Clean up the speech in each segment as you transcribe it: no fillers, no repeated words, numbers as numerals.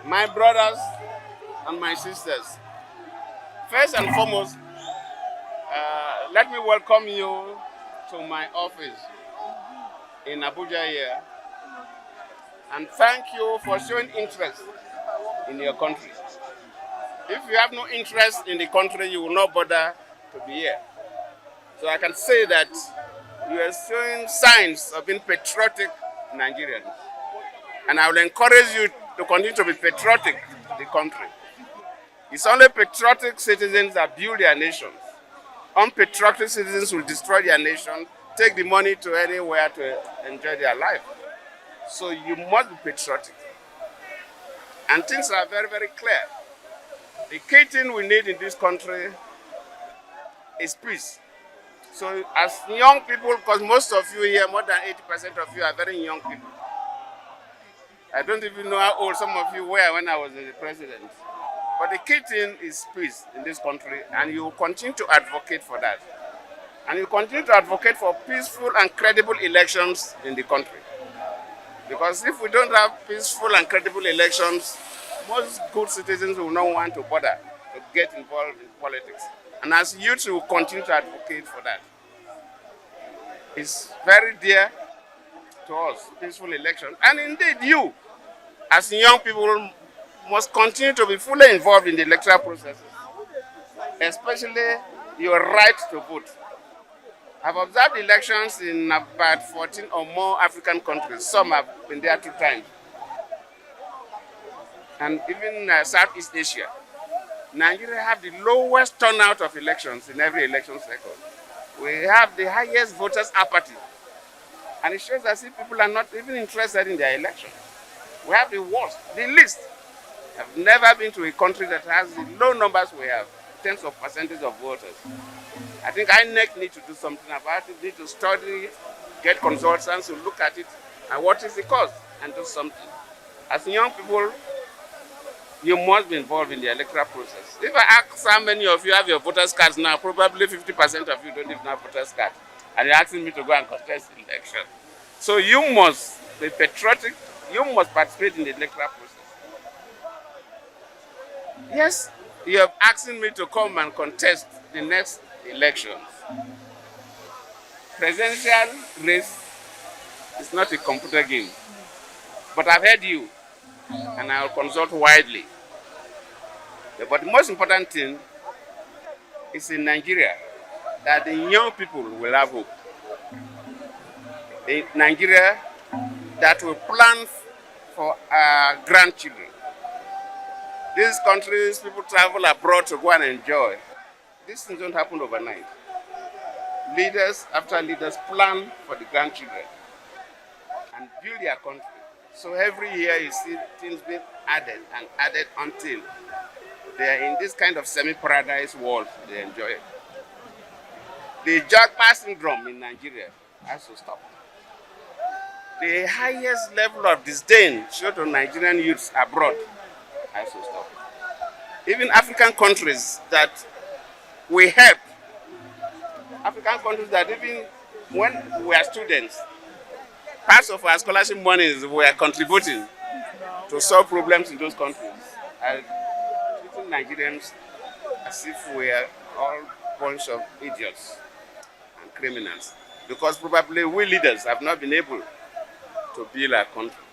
My brothers and my sisters, first and foremost, let me welcome you to my office in Abuja here and thank you for showing interest in your country. If you have no interest in the country, you will not bother to be here. So I can say that you are showing signs of being patriotic Nigerians. And I will encourage you to continue to be patriotic to the country. It's only patriotic citizens that build their nations. Unpatriotic citizens will destroy their nation, take the money to anywhere to enjoy their life. So you must be patriotic. And things are very, very clear. The key thing we need in this country is peace. So as young people, because most of you here, more than 80% of you are very young people. I don't even know how old some of you were when I was the president. But the key thing is peace in this country, and you will continue to advocate for that. And you continue to advocate for peaceful and credible elections in the country. Because if we don't have peaceful and credible elections, most good citizens will not want to bother to get involved in politics. And as youth, we will continue to advocate for that. It's very dear to us, peaceful elections. And indeed, you, as young people, must continue to be fully involved in the electoral processes, especially your right to vote. I've observed elections in about 14 or more African countries. Some have been there 2 times. And even Southeast Asia. Nigeria have the lowest turnout of elections in every election cycle. We have the highest voters apathy. And it shows that people are not even interested in their elections. We have the worst, the least. I've never been to a country that has the low numbers we have in terms of percentage of voters. I think INEC need to do something about it, need to study it, get consultants to look at it, and what is the cause, and do something. As young people, you must be involved in the electoral process. If I ask how many of you have your voters' cards now, probably 50% of you don't even have voters' cards. And you're asking me to go and contest the election. So you must be patriotic, you must participate in the electoral process. Yes, you have asked me to come and contest the next elections. Presidential race is not a computer game. But I've heard you, and I'll consult widely. But the most important thing is in Nigeria that the young people will have hope. In Nigeria that will plan for our grandchildren. These countries, people travel abroad to go and enjoy. These things don't happen overnight. Leaders after leaders plan for the grandchildren and build their country. So every year you see things being added and added until they are in this kind of semi-paradise world they enjoy it. The Jagba syndrome in Nigeria has to stop. The highest level of disdain shown to Nigerian youths abroad has to stop. Even African countries that we help, African countries that even when we are students, parts of our scholarship monies we are contributing to solve problems in those countries. And treating Nigerians as if we are all a bunch of idiots and criminals. Because probably we leaders have not been able to build our country,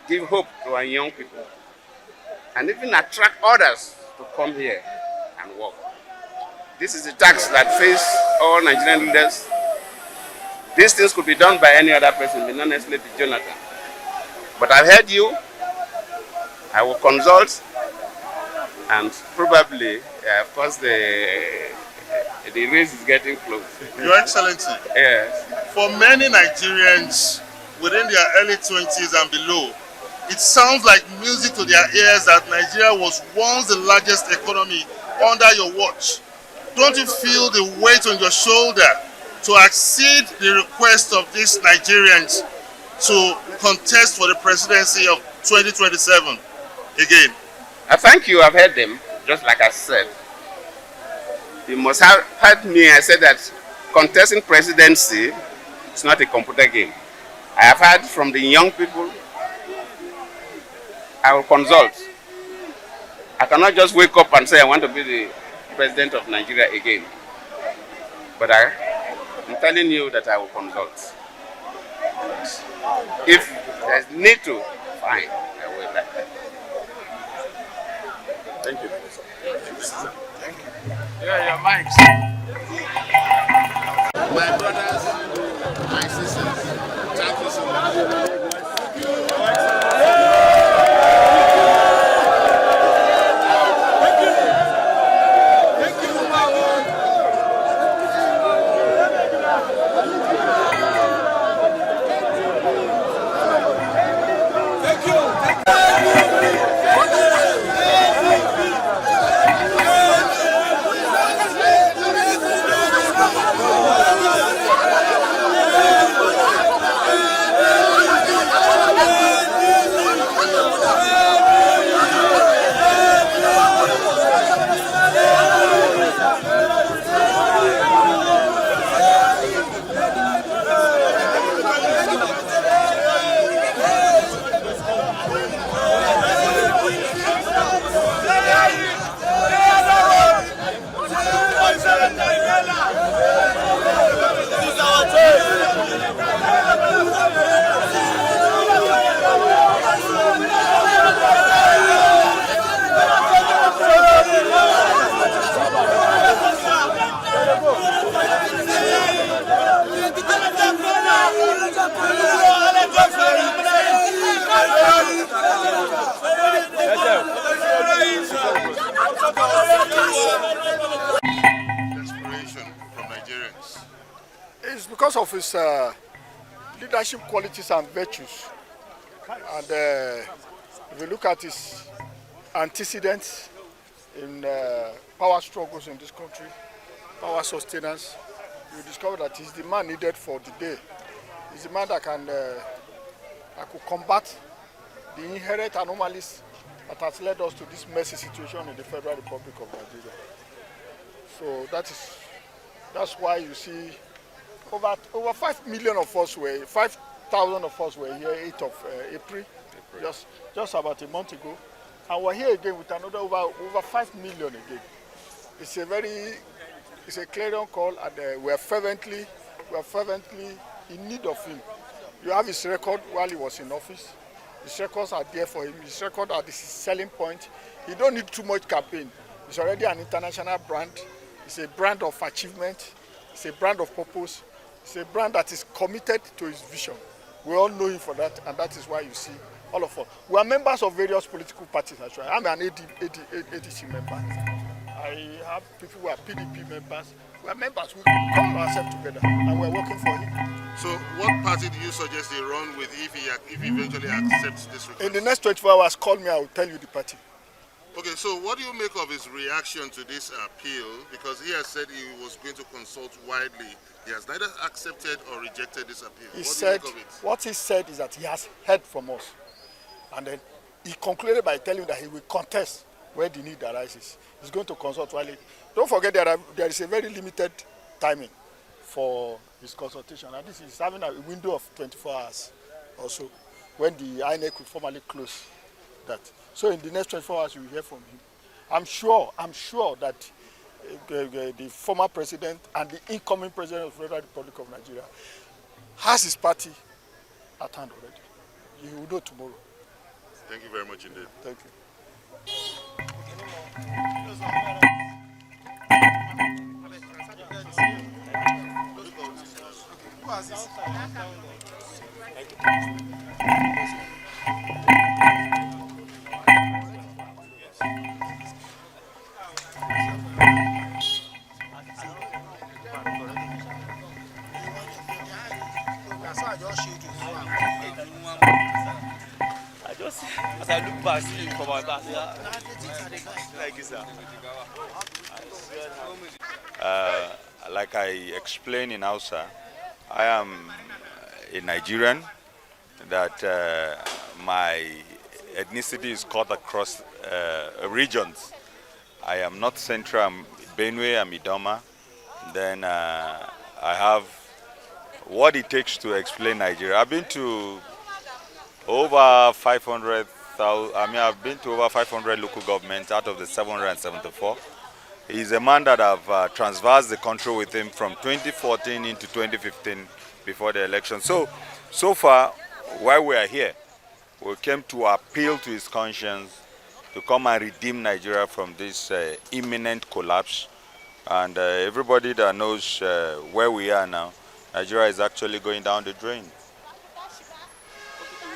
give hope to our young people, and even attract others to come here and work. This is the task that face all Nigerian leaders. These things could be done by any other person, but not necessarily Jonathan. But I've heard you, I will consult, and probably, of course, the race is getting close. Your Excellency, Yes. for many Nigerians within their early 20s and below, it sounds like music to their ears that Nigeria was once the largest economy under your watch. Don't you feel the weight on your shoulder to accede the request of these Nigerians to contest for the presidency of 2027 again? I thank you, I've heard them, just like I said. You must have heard me, I said that contesting presidency is not a computer game. I have heard from the young people I will consult. I cannot just wake up and say I want to be the president of Nigeria again. But I'm telling you that I will consult. If there's need to, fine, I will. Thank you. Thank you. Yeah, your mics. My brothers, my sisters, thank you so much. Desperation from Nigerians. It's because of his leadership qualities and virtues. And if you look at his antecedents in power struggles in this country, power sustenance, you discover that he's the man needed for the day. He's the man that could combat the inherent anomalies that has led us to this messy situation in the Federal Republic of Nigeria. So that's why you see over 5 million of us 5,000 of us were here 8th of April, just about a month ago, and we're here again with another over 5 million again. It's a clarion call, and we are fervently in need of him. You have his record while he was in office. His records are there for him. His record are the selling point. He don't need too much campaign. He's already an international brand. It's a brand of achievement. It's a brand of purpose. It's a brand that is committed to his vision. We all know him for that, and that is why you see all of us. We are members of various political parties as well. I'm an ADC member. I have people who are PDP members. We are members. We call ourselves together, and we're working for him. So what party do you suggest he run with if he eventually accepts this request? In the next 24 hours, call me. I will tell you the party. Okay, so what do you make of his reaction to this appeal? Because he has said he was going to consult widely. He has neither accepted or rejected this appeal. What he said is that he has heard from us. And then he concluded by telling that he will contest where the need arises. He's going to consult widely. Don't forget there is a very limited timing for his consultation. And this is having a window of 24 hours or so when the INEC will formally close that. So in the next 24 hours, you will hear from him. I'm sure that the former president and the incoming president of the Federal Republic of Nigeria has his party at hand already. You will know tomorrow. Thank you very much indeed. Thank you. As I look back, see from my back, like this. Like I explained in Hausa, I am a Nigerian, that my ethnicity is cut across regions. I am not central, I'm Benue, I'm Idoma. Then I have what it takes to explain Nigeria. I've been to over 500 I've been to over 500 local governments out of the 774. He's a man that have transversed the country with him from 2014 into 2015 before the election. So far, while we are here, we came to appeal to his conscience to come and redeem Nigeria from this imminent collapse. And everybody that knows where we are now, Nigeria is actually going down the drain. We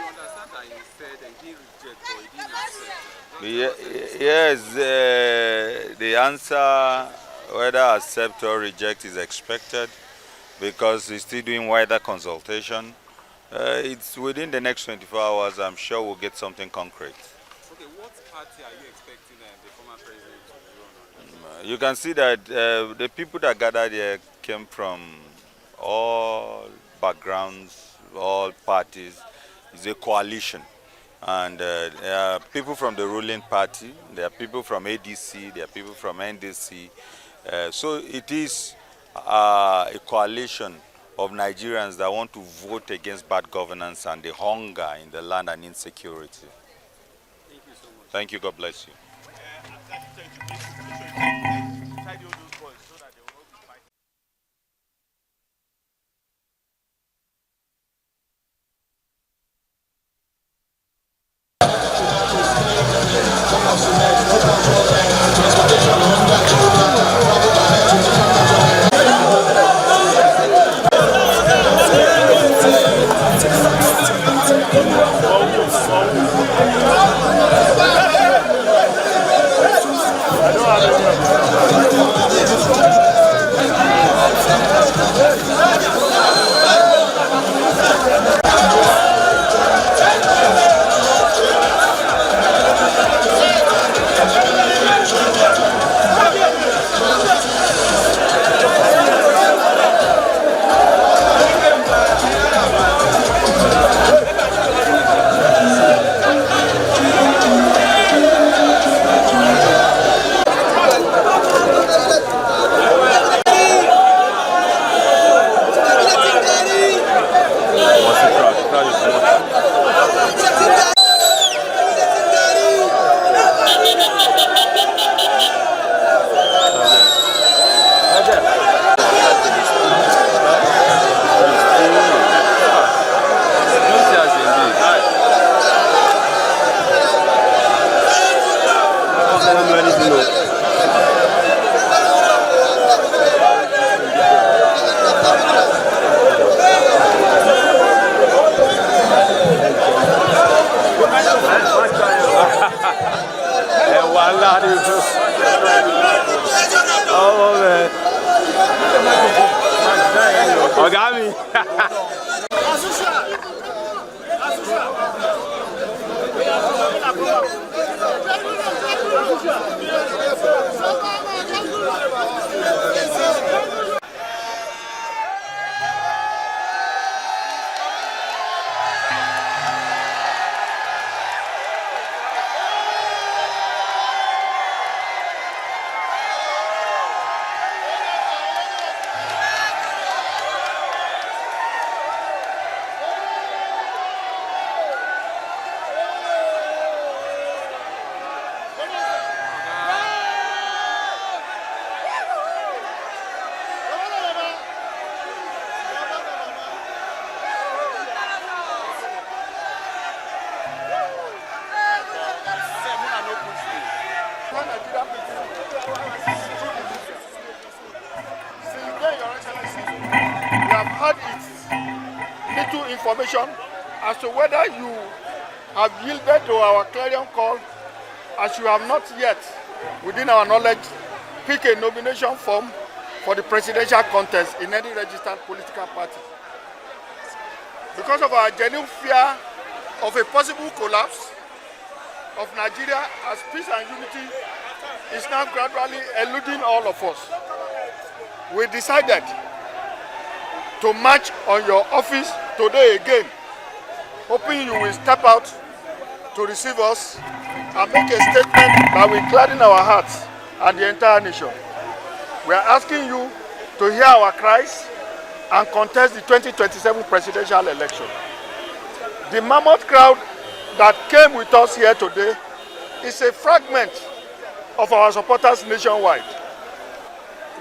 understand that he said that he didn't reject or he didn't accept. Yes, the answer, whether accept or reject, is expected because he's still doing wider consultation. It's within the next 24 hours, I'm sure we'll get something concrete. Okay, what party are you expecting the former president to run on? You can see that the people that gathered here came from all backgrounds, all parties. It's a coalition. And there are people from the ruling party, there are people from ADC, there are people from NDC. So it is a coalition of Nigerians that want to vote against bad governance and the hunger in the land and insecurity. Thank you so much. Thank you. God bless you. Little information as to whether you have yielded to our clarion call, as you have not yet, within our knowledge, pick a nomination form for the presidential contest in any registered political party. Because of our genuine fear of a possible collapse of Nigeria, as peace and unity is now gradually eluding all of us, we decided to march on your office today again, hoping you will step out to receive us and make a statement that will gladden our hearts and the entire nation. We are asking you to hear our cries and contest the 2027 presidential election. The mammoth crowd that came with us here today is a fragment of our supporters nationwide.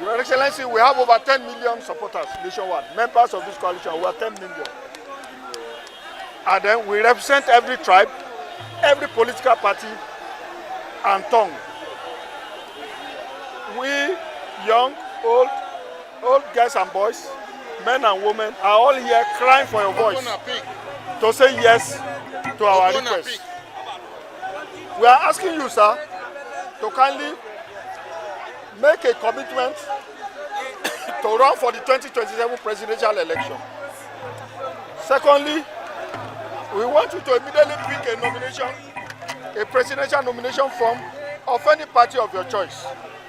Your Excellency, we have over 10 million supporters nationwide, members of this coalition. We are 10 million. And then we represent every tribe, every political party, and tongue. We, young, old girls and boys, men and women, are all here crying for your voice to say yes to our request. We are asking you, sir, to kindly make a commitment to run for the 2027 presidential election. Secondly, we want you to immediately pick a nomination, a presidential nomination form of any party of your choice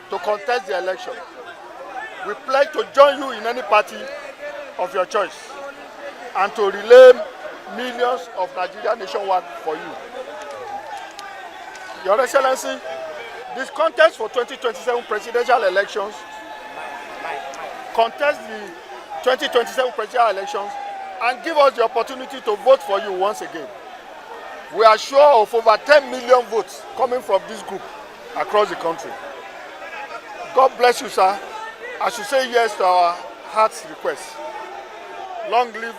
to contest the election. We pledge to join you in any party of your choice and to relay millions of Nigerian nationwide for you. Your Excellency, this contest for 2027 presidential elections, contest the 2027 presidential elections and give us the opportunity to vote for you once again. We are sure of over 10 million votes coming from this group across the country. God bless you, sir, as you say yes to our heart's request. Long live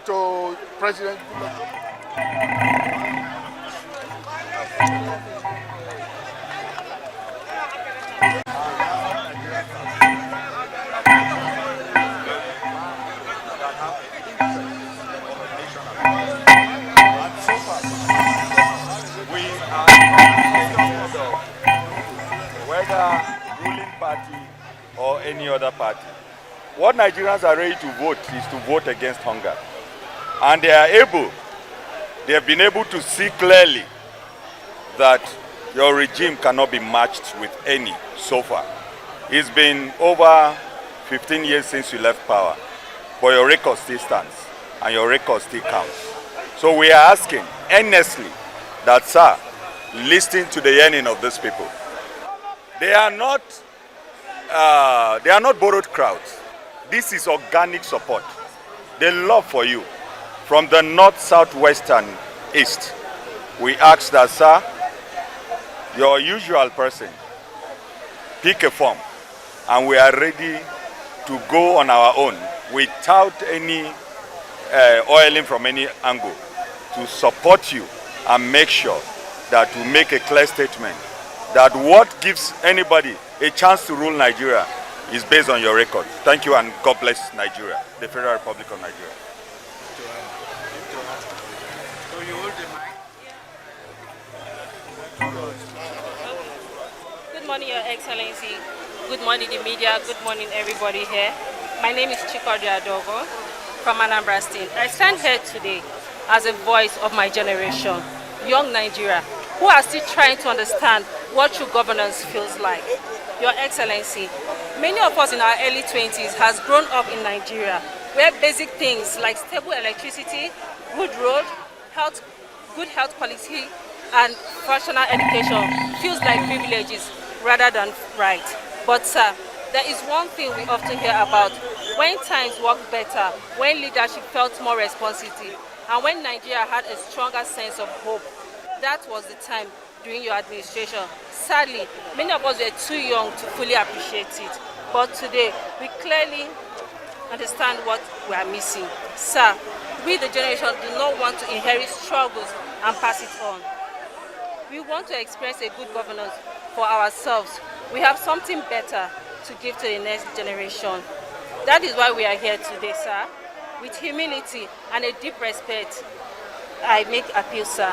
to President. Whether ruling party or any other party, what Nigerians are ready to vote is to vote against hunger. And they have been able to see clearly that your regime cannot be matched with any so far. It's been over 15 years since you left power, but your record still stands and your record still counts. So we are asking earnestly that, sir, listen to the yearning of these people. They are not borrowed crowds. This is organic support. The love for you from the north, south, west, and east. We ask that, sir, your usual person, pick a form, and we are ready to go on our own without any oiling from any angle to support you and make sure that we make a clear statement that what gives anybody a chance to rule Nigeria is based on your record. Thank you, and God bless Nigeria, the Federal Republic of Nigeria. So you hold the mic. Good morning, Your Excellency. Good morning, the media. Good morning, everybody here. My name is Chikodi Adogo from Anambra State. I stand here today as a voice of my generation, young Nigeria, who are still trying to understand what true governance feels like. Your Excellency, many of us in our early 20s has grown up in Nigeria, where basic things like stable electricity, good road, good health quality, and professional education feels like privileges rather than right. But sir, there is one thing we often hear about: when times worked better, when leadership felt more responsibility, and when Nigeria had a stronger sense of hope. That was the time during your administration. Sadly, many of us were too young to fully appreciate it. But today, we clearly understand what we are missing. Sir, we the generation do not want to inherit struggles and pass it on. We want to experience a good governance for ourselves. We have something better to give to the next generation. That is why we are here today, sir. With humility and a deep respect, I make appeal, sir.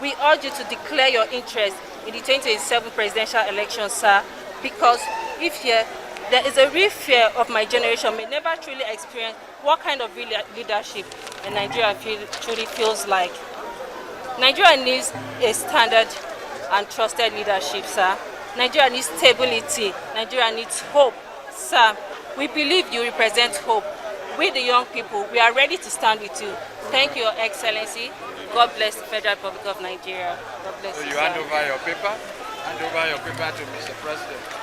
We urge you to declare your interest in the 2027 presidential election, sir, because if here, there is a real fear of my generation may never truly experience what kind of leadership in Nigeria truly feels like. Nigeria needs a standard and trusted leadership, sir. Nigeria needs stability. Nigeria needs hope, sir. We believe you represent hope. We, the young people, we are ready to stand with you. Thank you, Your Excellency. God bless the Federal Republic of Nigeria. God bless So you, you sir. hand over your paper to Mr. President.